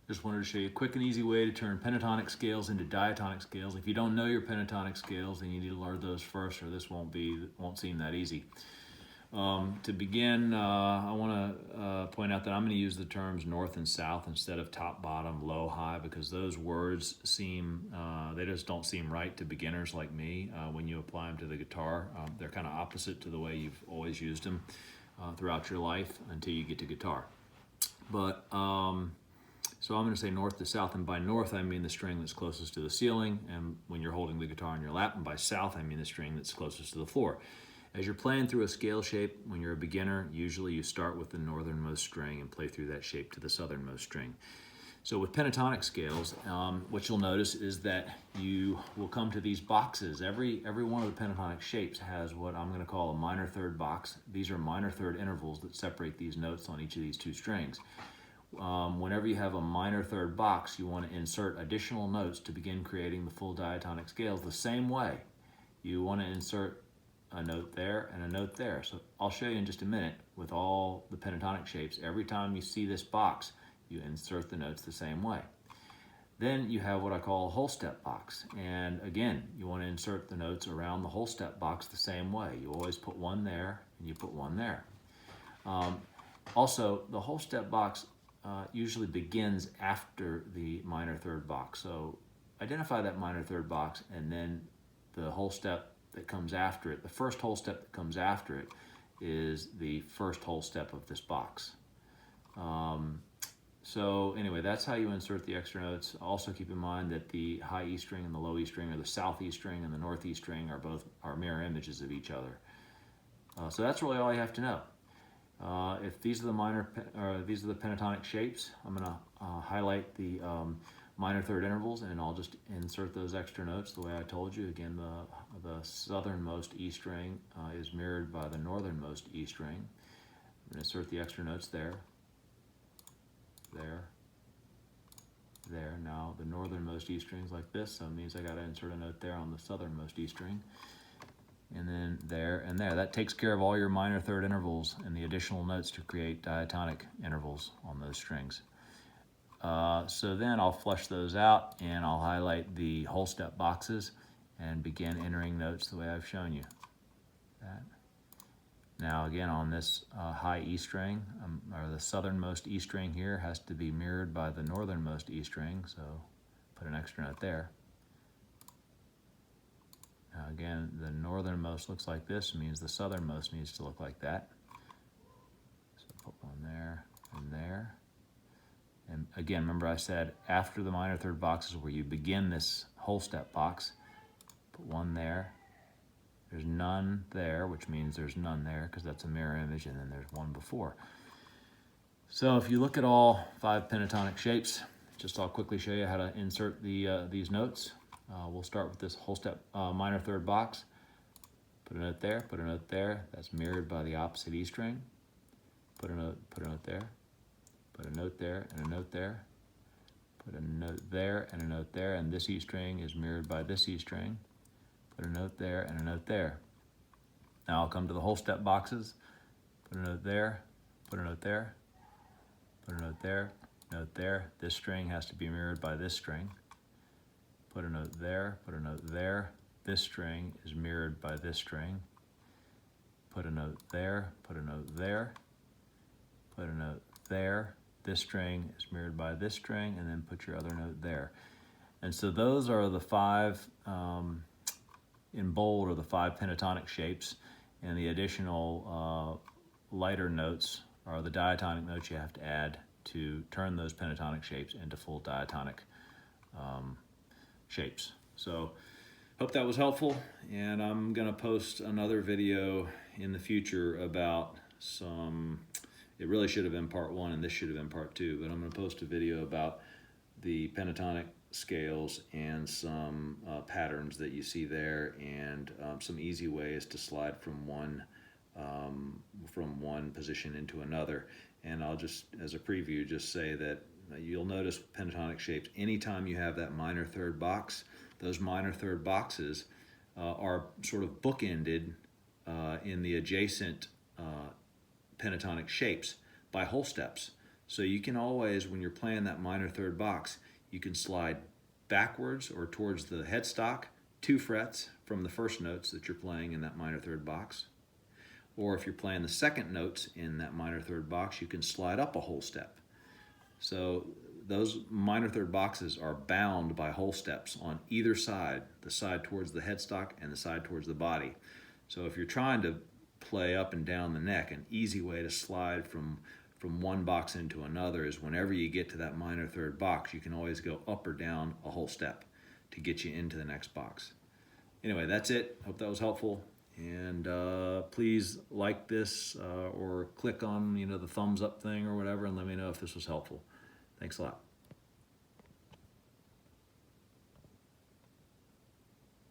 Just wanted to show you a quick and easy way to turn pentatonic scales into diatonic scales. If you don't know your pentatonic scales, then you need to learn those first, or this won't seem that easy. To begin, I want to point out that I'm going to use the terms north and south instead of top, bottom, low, high, because those words they just don't seem right to beginners like me when you apply them to the guitar. They're kind of opposite to the way you've always used them throughout your life until you get to guitar. But so I'm going to say north to south, and by north I mean the string that's closest to the ceiling, and when you're holding the guitar in your lap, and by south I mean the string that's closest to the floor. As you're playing through a scale shape, when you're a beginner, usually you start with the northernmost string and play through that shape to the southernmost string. So with pentatonic scales, what you'll notice is that you will come to these boxes. Every one of the pentatonic shapes has what I'm going to call a minor third box. These are minor third intervals that separate these notes on each of these two strings. Whenever you have a minor third box, you want to insert additional notes to begin creating the full diatonic scales the same way. You want to insert a note there and a note there. So I'll show you in just a minute with all the pentatonic shapes. Every time you see this box, you insert the notes the same way. Then you have what I call a whole step box. And again, you want to insert the notes around the whole step box the same way. You always put one there and you put one there. Also, the whole step box usually begins after the minor third box. So identify that minor third box and then the whole step that comes after it. The first whole step that comes after it is the first whole step of this box. So anyway, that's how you insert the extra notes. Also keep in mind that the high E string and the low E string, or the south E string and the north E string, are mirror images of each other. So that's really all you have to know. If these are the pentatonic shapes, I'm going to highlight the minor third intervals, and I'll just insert those extra notes the way I told you. Again, the southernmost E string is mirrored by the northernmost E string. I'm going to insert the extra notes there, there, there. Now the northernmost E string is like this, so it means I got to insert a note there on the southernmost E string. And then there and there. That takes care of all your minor third intervals and the additional notes to create diatonic intervals on those strings. So then I'll flush those out and I'll highlight the whole step boxes and begin entering notes the way I've shown you. That. Now again, on this high E string, or the southernmost E string here, has to be mirrored by the northernmost E string, so put an extra note there. Now again, the northernmost looks like this, means the southernmost needs to look like that. So put one there and there. And again, remember I said after the minor third box is where you begin this whole step box. Put one there. There's none there, which means there's none there because that's a mirror image, and then there's one before. So if you look at all 5 pentatonic shapes, I'll quickly show you how to insert these notes. We'll start with this whole step minor third box. Put a note there, put a note there. That's mirrored by the opposite E string. Put a note there. Put a note there and a note there. Put a note there and a note there, and this E string is mirrored by this E string. Put a note there and a note there. Now I'll come to the whole step boxes. Put a note there, put a note there, put a note there, note there. This string has to be mirrored by this string. Put a note there, put a note there. This string is mirrored by this string. Put a note there, put a note there, put a note there. This string is mirrored by this string, and then put your other note there. And so those are the 5, in bold, are the 5 pentatonic shapes, and the additional lighter notes are the diatonic notes you have to add to turn those pentatonic shapes into full diatonic shapes. So hope that was helpful, and I'm gonna post another video in the future about it really should have been part 1 and this should have been part 2, but I'm gonna post a video about the pentatonic scales and some patterns that you see there, and some easy ways to slide from one position into another. And I'll just, as a preview, just say that you'll notice pentatonic shapes, anytime you have that minor third box, those minor third boxes are sort of bookended in the adjacent pentatonic shapes by whole steps. So you can always, when you're playing that minor third box, you can slide backwards or towards the headstock 2 frets from the first notes that you're playing in that minor third box. Or if you're playing the second notes in that minor third box, you can slide up a whole step. So those minor third boxes are bound by whole steps on either side, the side towards the headstock and the side towards the body. So if you're trying to play up and down the neck, an easy way to slide from one box into another is whenever you get to that minor third box, you can always go up or down a whole step to get you into the next box. Anyway, that's it. Hope that was helpful. And please like this or click on the thumbs up thing or whatever and let me know if this was helpful. Thanks a lot.